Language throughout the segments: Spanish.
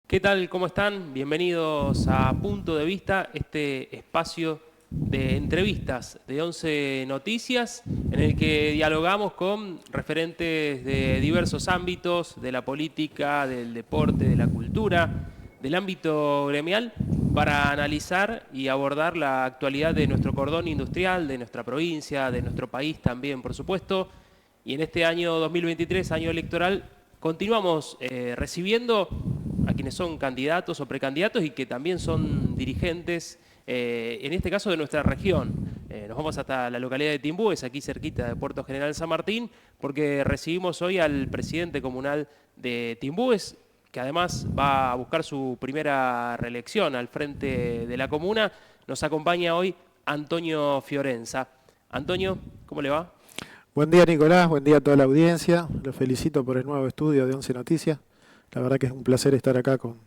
¿Qué tal? ¿Cómo están? Bienvenidos a Punto de Vista, este espacio de entrevistas de 11 Noticias, en el que dialogamos con referentes de diversos ámbitos, de la política, del deporte, de la cultura, del ámbito gremial, para analizar y abordar la actualidad de nuestro cordón industrial, de nuestra provincia, de nuestro país también, por supuesto. Y en este año 2023, año electoral, continuamos recibiendo a quienes son candidatos o precandidatos y que también son dirigentes, en este caso de nuestra región. Nos vamos hasta la localidad de Timbúes, aquí cerquita de Puerto General San Martín, porque recibimos hoy al presidente comunal de Timbúes, que además va a buscar su primera reelección al frente de la comuna. Nos acompaña hoy Antonio Fiorenza. Antonio, ¿cómo le va? Buen día, Nicolás, buen día a toda la audiencia. Los felicito por el nuevo estudio de 11 Noticias. La verdad que es un placer estar acá con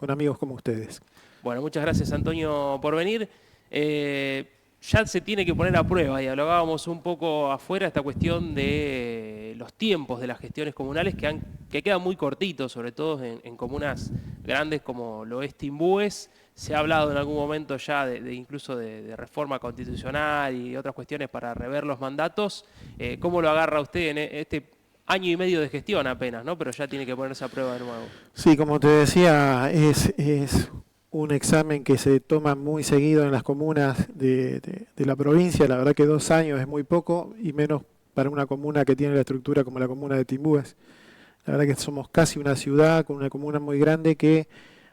amigos como ustedes. Bueno, muchas gracias Antonio por venir. Ya se tiene que poner a prueba, y hablábamos un poco afuera, esta cuestión de los tiempos de las gestiones comunales que quedan muy cortitos, sobre todo en comunas grandes como lo es Timbúes. Se ha hablado en algún momento ya incluso de reforma constitucional y otras cuestiones para rever los mandatos. ¿Cómo lo agarra usted en este año y medio de gestión apenas, ¿no? Pero ya tiene que ponerse a prueba de nuevo. Sí, como te decía, es un examen que se toma muy seguido en las comunas de la provincia. La verdad que 2 años es muy poco y menos para una comuna que tiene la estructura como la comuna de Timbúes. La verdad que somos casi una ciudad con una comuna muy grande que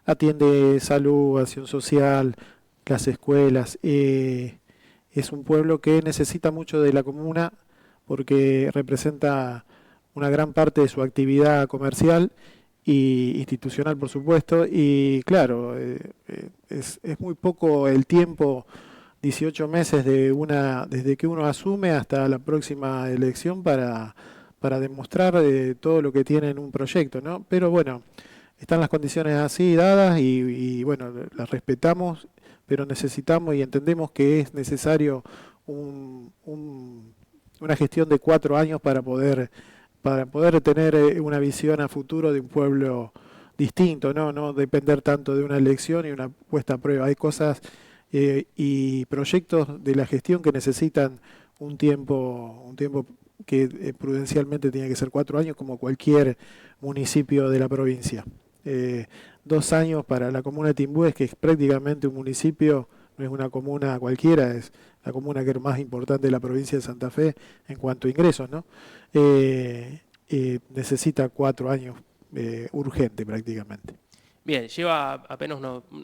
atiende salud, acción social, las escuelas. Es un pueblo que necesita mucho de la comuna porque representa una gran parte de su actividad comercial y institucional, por supuesto, y claro, es muy poco el tiempo, 18 meses desde que uno asume hasta la próxima elección para demostrar todo lo que tiene en un proyecto, ¿no? Pero bueno, están las condiciones así dadas y bueno, las respetamos, pero necesitamos y entendemos que es necesario una gestión de 4 años para poder tener una visión a futuro de un pueblo distinto, ¿no? No depender tanto de una elección y una puesta a prueba. Hay cosas y proyectos de la gestión que necesitan un tiempo que prudencialmente tiene que ser 4 años, como cualquier municipio de la provincia. 2 años para la comuna de Timbúes, que es prácticamente un municipio, no es una comuna cualquiera, es la comuna que es más importante de la provincia de Santa Fe en cuanto a ingresos, ¿no? Necesita 4 años urgente prácticamente. Bien, lleva apenas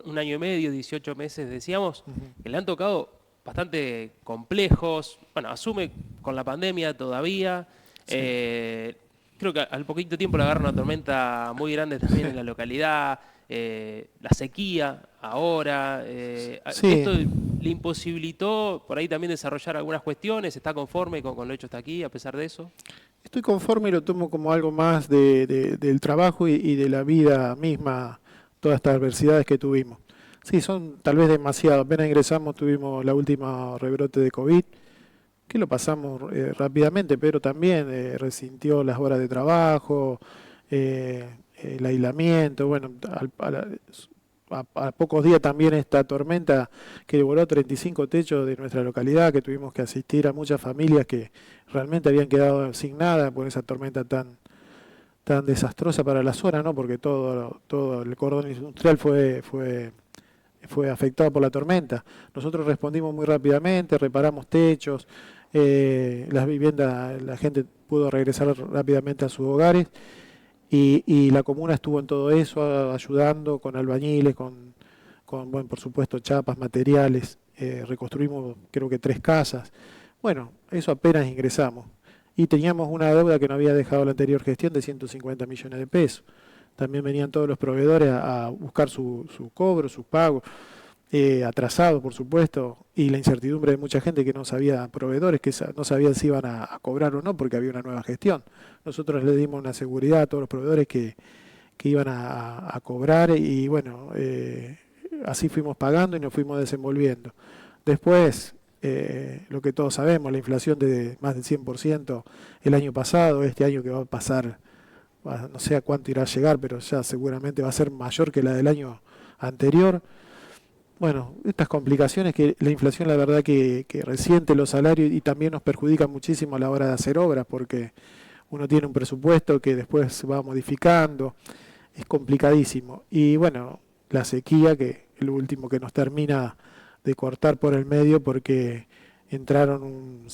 un año y medio, 18 meses, decíamos, Ujú. que le han tocado bastante complejos. Bueno, asume con la pandemia todavía. Sí. Eh, Creo que al poquito tiempo le agarra una tormenta muy grande también en la localidad. La sequía ahora. Sí, Esto le imposibilitó por ahí también desarrollar algunas cuestiones. ¿Está conforme con lo hecho hasta aquí, a pesar de eso? estoy conforme y lo tomo como algo más del trabajo y de la vida misma, todas estas adversidades que tuvimos. Sí, son tal vez demasiado. Apenas ingresamos, tuvimos la última rebrote de COVID, que lo pasamos rápidamente, pero también resintió las horas de trabajo, eh, el aislamiento. Bueno, a pocos días también esta tormenta que devoró 35 techos de nuestra localidad, que tuvimos que asistir a muchas familias que realmente habían quedado sin nada por esa tormenta tan desastrosa para la zona, ¿no? Porque todo el cordón industrial fue afectado por la tormenta. Nosotros respondimos muy rápidamente, reparamos techos, las viviendas, la gente pudo regresar rápidamente a sus hogares y la comuna estuvo en todo eso, ayudando con albañiles, bueno, por supuesto, chapas, materiales. Reconstruimos creo que 3 casas. Bueno, eso apenas ingresamos. Y teníamos una deuda que nos había dejado la anterior gestión de 150 millones de pesos. También venían todos los proveedores a buscar su cobro, sus pagos, atrasados, por supuesto, y la incertidumbre de mucha gente que no sabía, proveedores que no sabían si iban a cobrar o no porque había una nueva gestión. Nosotros le dimos una seguridad a todos los proveedores que iban a cobrar y bueno, así fuimos pagando y nos fuimos desenvolviendo. Después, lo que todos sabemos, la inflación de más del 100% el año pasado, este año que va a pasar no sé a cuánto irá a llegar, pero ya seguramente va a ser mayor que la del año anterior. Bueno, estas complicaciones que la inflación, la verdad que resiente los salarios y también nos perjudica muchísimo a la hora de hacer obras, porque uno tiene un presupuesto que después se va modificando, es complicadísimo. Y bueno, la sequía, que es lo último que nos termina de cortar por el medio, porque entraron un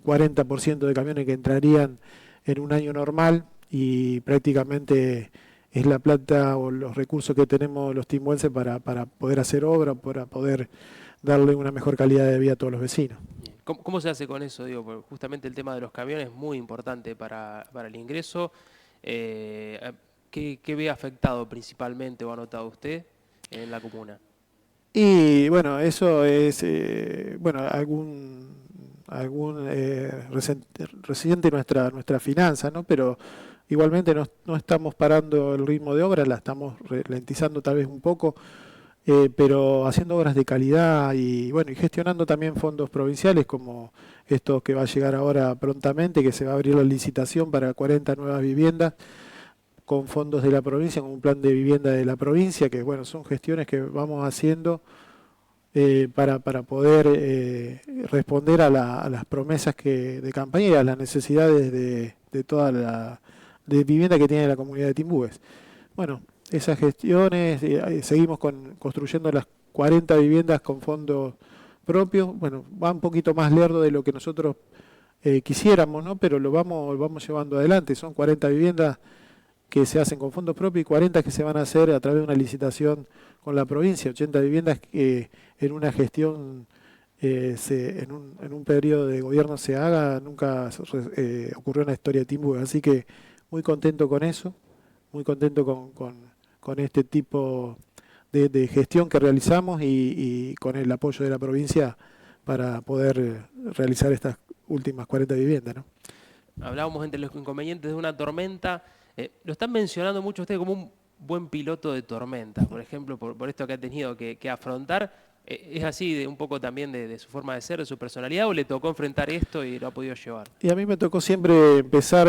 40% de camiones que entrarían en un año normal y prácticamente es la plata o los recursos que tenemos los timbuenses para poder hacer obra, para poder darle una mejor calidad de vida a todos los vecinos. ¿Cómo se hace con eso? Digo, porque justamente el tema de los camiones es muy importante para el ingreso. ¿Qué ve afectado principalmente o ha notado usted en la comuna? Y bueno, eso es, bueno, residente de nuestra finanza, ¿no? Pero igualmente no estamos parando el ritmo de obra, la estamos ralentizando tal vez un poco, pero haciendo obras de calidad y bueno, y gestionando también fondos provinciales como esto que va a llegar ahora prontamente, que se va a abrir la licitación para 40 nuevas viviendas con fondos de la provincia, con un plan de vivienda de la provincia, que bueno, son gestiones que vamos haciendo para poder responder a las promesas de campaña y a las necesidades de toda la de vivienda que tiene la comunidad de Timbúes. Bueno, esas gestiones, seguimos construyendo las 40 viviendas con fondos propios. Bueno, va un poquito más lerdo de lo que nosotros quisiéramos, ¿no? Pero lo vamos llevando adelante. Son 40 viviendas que se hacen con fondos propios y 40 que se van a hacer a través de una licitación con la provincia, 80 viviendas que en una gestión, en un periodo de gobierno se haga, nunca ocurrió en la historia de Timbúes, así que muy contento con eso, muy contento con este tipo de gestión que realizamos y con el apoyo de la provincia para poder realizar estas últimas 40 viviendas, ¿no? Hablábamos entre los inconvenientes de una tormenta. Lo están mencionando mucho ustedes como un buen piloto de tormenta, por ejemplo, por esto que ha tenido que afrontar. ¿Es así un poco también de su forma de ser, de su personalidad, o le tocó enfrentar esto y lo ha podido llevar? Y a mí me tocó siempre empezar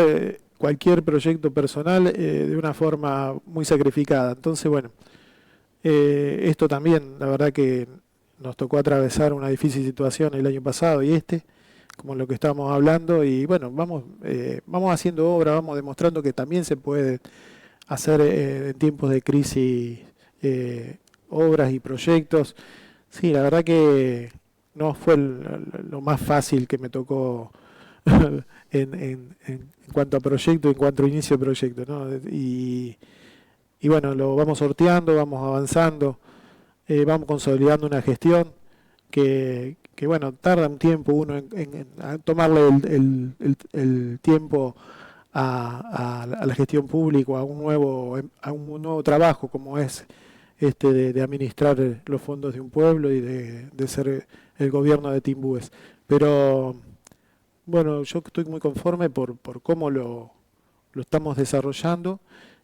cualquier proyecto personal de una forma muy sacrificada. Entonces, bueno, esto también, la verdad que nos tocó atravesar una difícil situación el año pasado y como lo que estábamos hablando, y bueno, vamos haciendo obra, vamos demostrando que también se puede hacer en tiempos de crisis obras y proyectos. Sí, la verdad que no fue lo más fácil que me tocó en cuanto a proyecto, en cuanto a inicio de proyecto, ¿no? Y bueno, lo vamos sorteando, vamos avanzando, vamos consolidando una gestión que bueno, tarda un tiempo uno a tomarle el tiempo a la gestión pública, a un nuevo trabajo como es de administrar los fondos de un pueblo y de ser el gobierno de Timbúes. Pero bueno, yo estoy muy conforme por cómo lo estamos desarrollando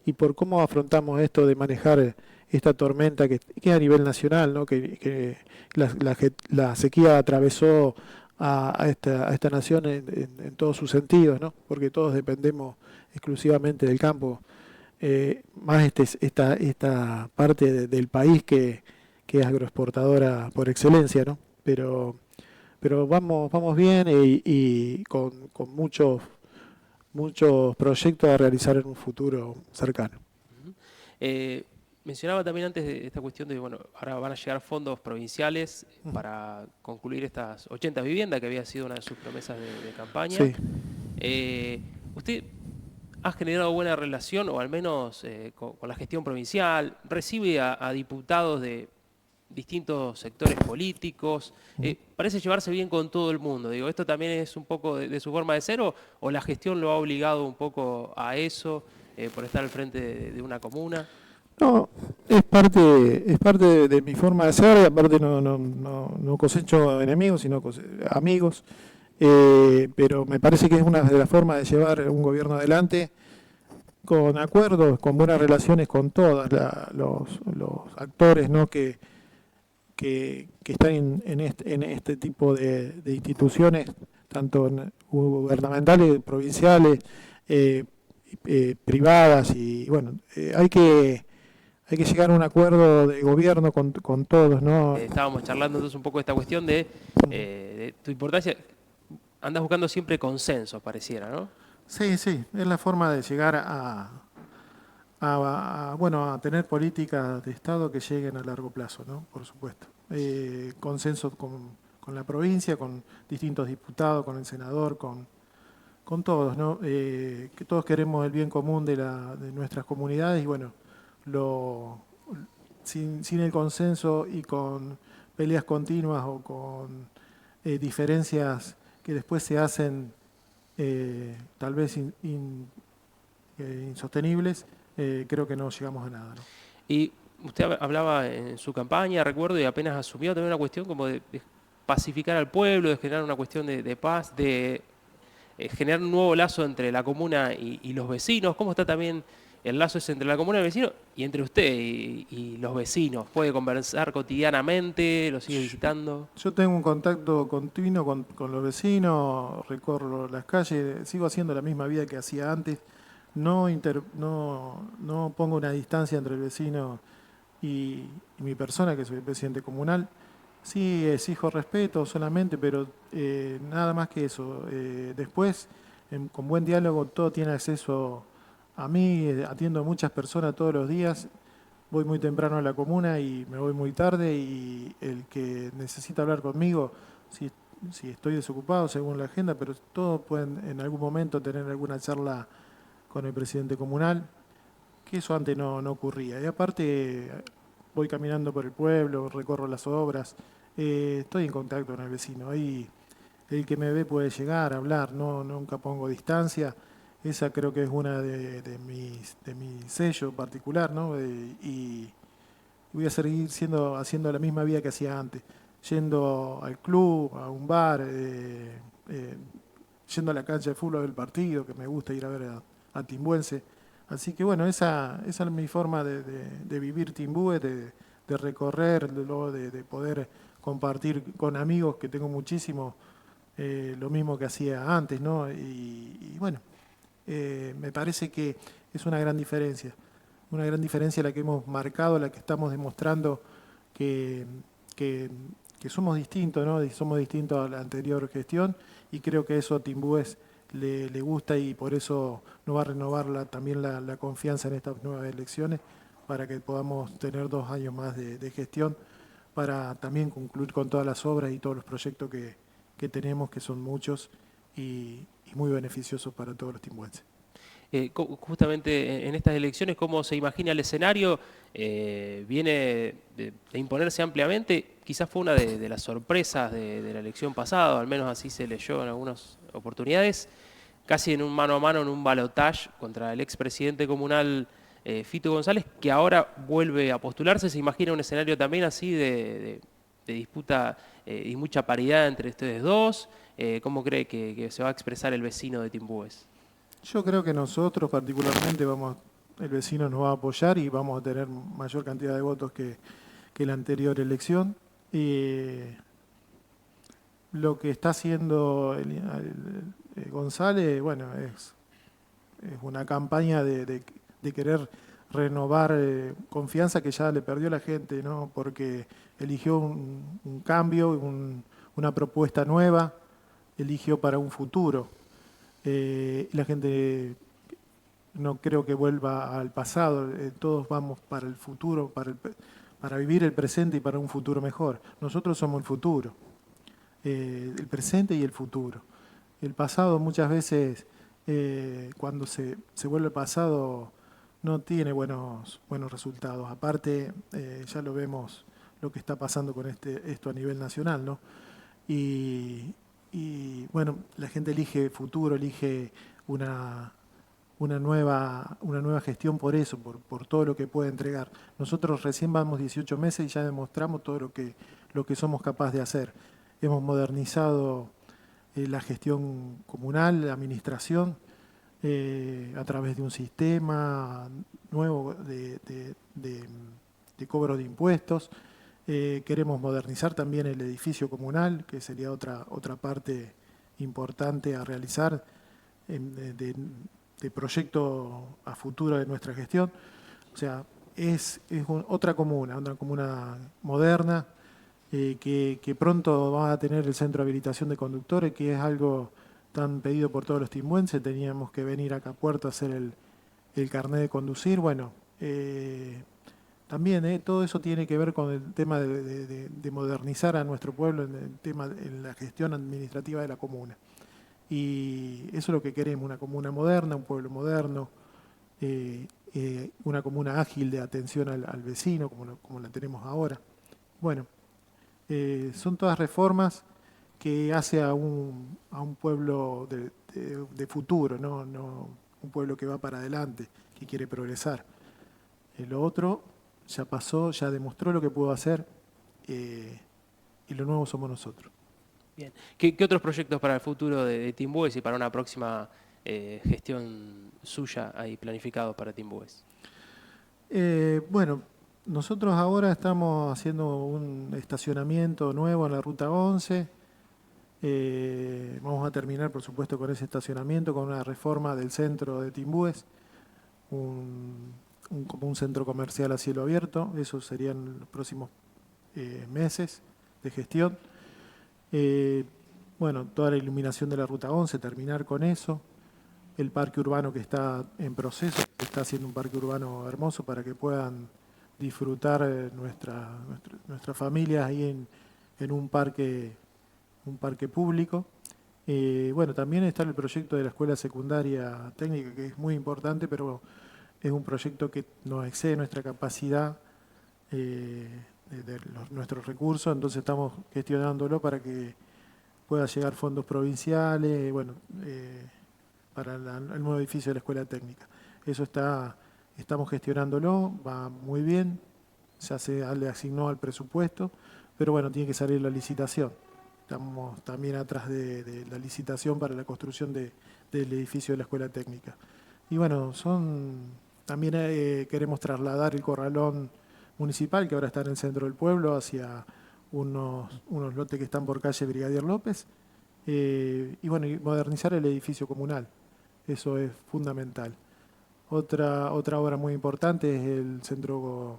y por cómo afrontamos esto de manejar esta tormenta que es a nivel nacional, ¿no? Que la sequía atravesó a esta nación en todos sus sentidos, ¿no? Porque todos dependemos exclusivamente del campo, más esta parte del país que es agroexportadora por excelencia, ¿no? Pero vamos bien y con muchos proyectos a realizar en un futuro cercano. Mencionaba también antes de esta cuestión de, bueno, ahora van a llegar fondos provinciales para concluir estas 80 viviendas que había sido una de sus promesas de campaña. Sí. ¿Usted ha generado buena relación, o al menos con la gestión provincial? ¿Recibe a diputados de distintos sectores políticos? ¿Parece llevarse bien con todo el mundo? Digo, ¿esto también es un poco de su forma de ser o la gestión lo ha obligado un poco a eso por estar al frente de una comuna? No, es parte de mi forma de ser, y aparte no cosecho enemigos, sino amigos, pero me parece que es una de las formas de llevar un gobierno adelante con acuerdos, con buenas relaciones con todos los actores, ¿no? que están en este tipo de instituciones, tanto gubernamentales, provinciales, privadas y bueno, hay que llegar a un acuerdo de gobierno con todos, ¿no? Estábamos charlando entonces un poco de esta cuestión de tu importancia. Andas buscando siempre consenso, pareciera, ¿no? Sí, sí, es la forma de llegar bueno, a tener políticas de Estado que lleguen a largo plazo, ¿no? Por supuesto. Consenso con la provincia, con distintos diputados, con el senador, con todos, ¿no? Que todos queremos el bien común de nuestras comunidades y bueno, lo, sin el consenso y con peleas continuas o con diferencias que después se hacen tal vez insostenibles, creo que no llegamos a nada, ¿no? Y usted hablaba en su campaña, recuerdo, y apenas asumió también una cuestión como de pacificar al pueblo, de generar una cuestión de paz, de generar un nuevo lazo entre la comuna y los vecinos. ¿Cómo está también el lazo ese entre la comuna y el vecino y entre usted y los vecinos? ¿Puede conversar cotidianamente? ¿Lo sigue visitando? Yo tengo un contacto continuo con los vecinos, recorro las calles, sigo haciendo la misma vida que hacía antes. No pongo una distancia entre el vecino y mi persona, que soy el presidente comunal. Sí, exijo respeto solamente, pero nada más que eso. Después, con buen diálogo, todo tiene acceso a mí, atiendo a muchas personas todos los días. Voy muy temprano a la comuna y me voy muy tarde y el que necesita hablar conmigo, si, si estoy desocupado según la agenda, pero todos pueden en algún momento tener alguna charla con el presidente comunal, que eso antes no ocurría. Y aparte voy caminando por el pueblo, recorro las obras, estoy en contacto con el vecino. Ahí el que me ve puede llegar a hablar, nunca pongo distancia. Esa creo que es una de mi sello particular, ¿no? Y voy a seguir haciendo la misma vida que hacía antes, yendo al club, a un bar, eh, yendo a la cancha de fútbol del partido, que me gusta ir a ver a Timbuense. Así que bueno, esa es mi forma de vivir Timbúes, de recorrer, luego de poder compartir con amigos que tengo muchísimo, lo mismo que hacía antes, ¿no? Y bueno, me parece que es una gran diferencia la que hemos marcado, la que estamos demostrando que, que, que somos distintos, ¿no? Y somos distintos a la anterior gestión y creo que eso a Timbúes le gusta y por eso nos va a renovar también la confianza en estas nuevas elecciones para que podamos tener 2 años más de gestión para también concluir con todas las obras y todos los proyectos que tenemos, que son muchos y muy beneficiosos para todos los timbuenses. Justamente en estas elecciones, ¿cómo se imagina el escenario? Viene de imponerse ampliamente, quizás fue una de las sorpresas de la elección pasada, al menos así se leyó en algunas oportunidades, casi en un mano a mano, en un balotaje contra el expresidente comunal Fito González, que ahora vuelve a postularse. ¿Se imagina un escenario también así de disputa y mucha paridad entre ustedes dos? ¿Cómo cree que se va a expresar el vecino de Timbúes? Yo creo que nosotros particularmente el vecino nos va a apoyar y vamos a tener mayor cantidad de votos que la anterior elección. Lo que está haciendo González, bueno, es una campaña de querer renovar confianza que ya le perdió la gente, ¿no? Porque eligió un cambio, una propuesta nueva, eligió para un futuro. La gente no creo que vuelva al pasado, todos vamos para el futuro, para vivir el presente y para un futuro mejor. Nosotros somos el futuro, el presente y el futuro. El pasado muchas veces, cuando se vuelve pasado, no tiene buenos resultados. Aparte, ya lo vemos lo que está pasando con esto a nivel nacional, ¿no? Y bueno, la gente elige futuro, elige una nueva gestión por eso, por todo lo que puede entregar. Nosotros recién vamos 18 meses y ya demostramos todo lo que somos capaces de hacer. Hemos modernizado la gestión comunal, la administración, a través de un sistema nuevo de cobro de impuestos. Queremos modernizar también el edificio comunal, que sería otra parte importante a realizar, de de proyecto a futuro de nuestra gestión. O sea, otra comuna moderna, que pronto va a tener el centro de habilitación de conductores, que es algo tan pedido por todos los timbuenses. Teníamos que venir acá a Puerto a hacer el carnet de conducir. Bueno, también todo eso tiene que ver con el tema de modernizar a nuestro pueblo en la gestión administrativa de la comuna. Y eso es lo que queremos, una comuna moderna, un pueblo moderno, una comuna ágil de atención al vecino, como la tenemos ahora. Bueno, son todas reformas que hace a un pueblo de futuro, no un pueblo que va para adelante, que quiere progresar. Lo otro ya pasó, ya demostró lo que pudo hacer, y lo nuevo somos nosotros. Bien. ¿Qué otros proyectos para el futuro de Timbues y para una próxima gestión suya hay planificados para Timbues? Bueno, nosotros ahora estamos haciendo un estacionamiento nuevo en la Ruta 11. Vamos a terminar, por supuesto, con ese estacionamiento, con una reforma del centro de Timbues, como un centro comercial a cielo abierto. Eso serían los próximos meses de gestión. Bueno, toda la iluminación de la Ruta 11, terminar con eso. El parque urbano que está en proceso, está haciendo un parque urbano hermoso para que puedan disfrutar nuestras familias ahí en un parque público. Bueno, también está el proyecto de la escuela secundaria técnica, que es muy importante, pero es un proyecto que nos excede nuestra capacidad, nuestros recursos, entonces estamos gestionándolo para que pueda llegar fondos provinciales, bueno, para el nuevo edificio de la escuela técnica. Eso estamos gestionándolo, va muy bien, ya se le asignó al presupuesto, pero bueno, tiene que salir la licitación. Estamos también atrás de la licitación para la construcción del edificio de la escuela técnica. Y bueno, también queremos trasladar el corralón municipal, que ahora está en el centro del pueblo, hacia unos lotes que están por calle Brigadier López, y bueno, y modernizar el edificio comunal. Eso es fundamental. Otra obra muy importante es el centro,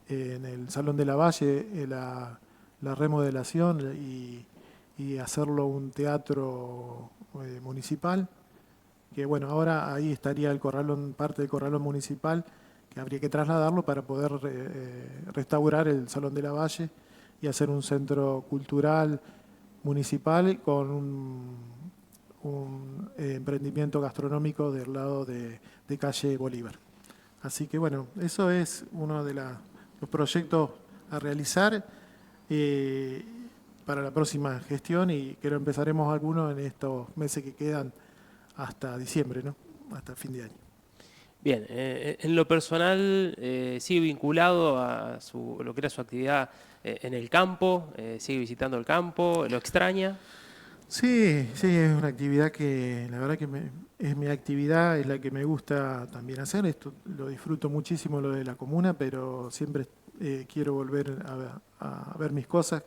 en el Salón de la Valle, la remodelación y hacerlo un teatro municipal, que bueno, ahora ahí estaría parte del corralón municipal, que habría que trasladarlo para poder restaurar el Salón de la Valle y hacer un centro cultural municipal con un emprendimiento gastronómico del lado de calle Bolívar. Así que bueno, eso es uno de los proyectos a realizar para la próxima gestión, y creo empezaremos algunos en estos meses que quedan hasta diciembre, ¿no? Hasta fin de año. Bien, en lo personal sigue vinculado a lo que era su actividad en el campo, sigue visitando el campo, ¿lo extraña? Sí, es una actividad que la verdad que es mi actividad, es la que me gusta también hacer. Esto lo disfruto muchísimo, lo de la comuna, pero siempre quiero volver a ver mis cosas,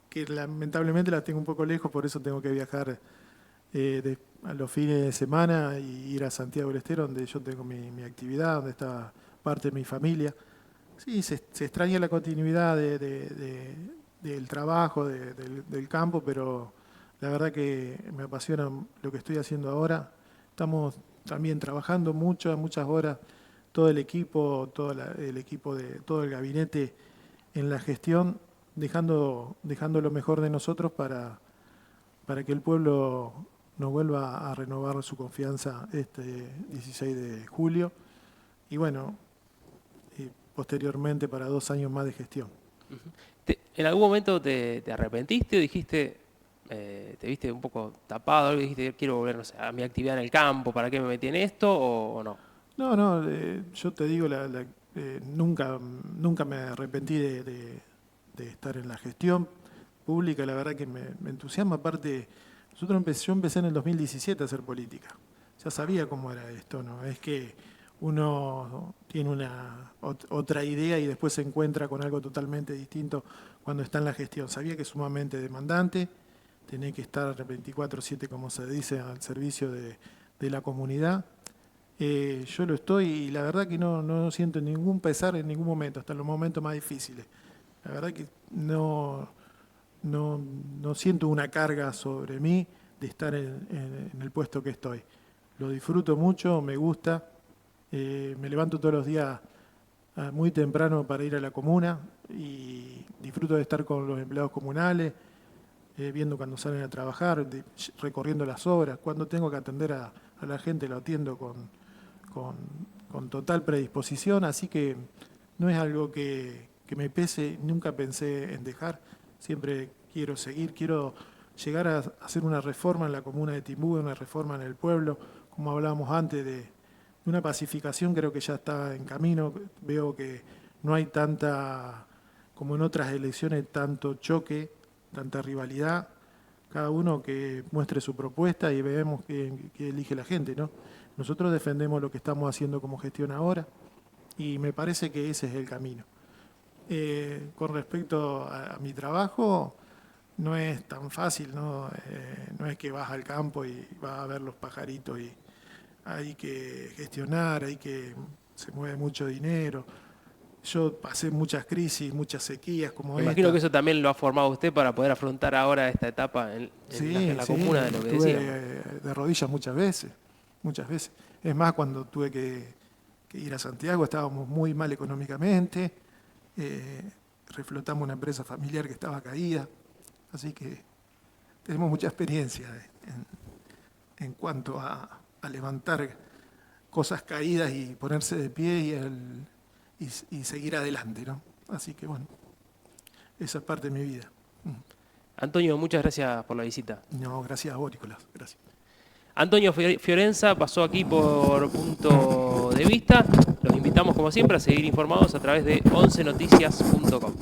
que lamentablemente las tengo un poco lejos, por eso tengo que viajar a los fines de semana y ir a Santiago del Estero, donde yo tengo mi actividad, donde está parte de mi familia. Sí, se extraña la continuidad del trabajo, del campo, pero la verdad que me apasiona lo que estoy haciendo ahora. Estamos también trabajando muchas horas, todo el equipo, todo el gabinete en la gestión, dejando lo mejor de nosotros para que el pueblo nos vuelva a renovar su confianza este 16 de julio. Y bueno, posteriormente para 2 años más de gestión. ¿En algún momento te arrepentiste o dijiste, te viste un poco tapado, algo, y dijiste, quiero volver, no sé, a mi actividad en el campo, ¿para qué me metí en esto o no? No, yo te digo, nunca me arrepentí de estar en la gestión pública. La verdad que me entusiasma. Aparte, yo empecé en el 2017 a hacer política. Ya sabía cómo era esto, ¿no? Es que uno tiene otra idea y después se encuentra con algo totalmente distinto cuando está en la gestión. Sabía que es sumamente demandante, tenés que estar 24/7, como se dice, al servicio de de la comunidad. Yo lo estoy y la verdad que no siento ningún pesar en ningún momento, hasta en los momentos más difíciles. La verdad que no siento una carga sobre mí de estar en el puesto que estoy. Lo disfruto mucho, me gusta. Me levanto todos los días muy temprano para ir a la comuna y disfruto de estar con los empleados comunales, viendo cuando salen a trabajar, recorriendo las obras. Cuando tengo que atender a la gente lo atiendo con total predisposición, así que no es algo que me pese, nunca pensé en dejar, siempre quiero seguir, quiero llegar a hacer una reforma en la comuna de Timbú, una reforma en el pueblo, como hablábamos antes de una pacificación, creo que ya está en camino, veo que no hay tanta, como en otras elecciones, tanto choque, tanta rivalidad, cada uno que muestre su propuesta y veamos qué elige la gente, ¿no? Nosotros defendemos lo que estamos haciendo como gestión ahora y me parece que ese es el camino. Con respecto a mi trabajo, no es tan fácil, ¿no? No es que vas al campo y vas a ver los pajaritos y hay que gestionar, se mueve mucho dinero. Yo pasé muchas crisis, muchas sequías como Me esta. imagino que eso también lo ha formado usted para poder afrontar ahora esta etapa en la comuna de lo que estuve decíamos. de rodillas muchas veces. Es más, cuando tuve que ir a Santiago estábamos muy mal económicamente, reflotamos una empresa familiar que estaba caída, así que tenemos mucha experiencia en cuanto a levantar cosas caídas y ponerse de pie y seguir adelante, ¿no? Así que bueno, esa es parte de mi vida. Antonio, muchas gracias por la visita. No, gracias a vos, Nicolás, gracias. Antonio Fiorenza pasó aquí por Punto de Vista. Los invitamos como siempre a seguir informados a través de oncenoticias.com.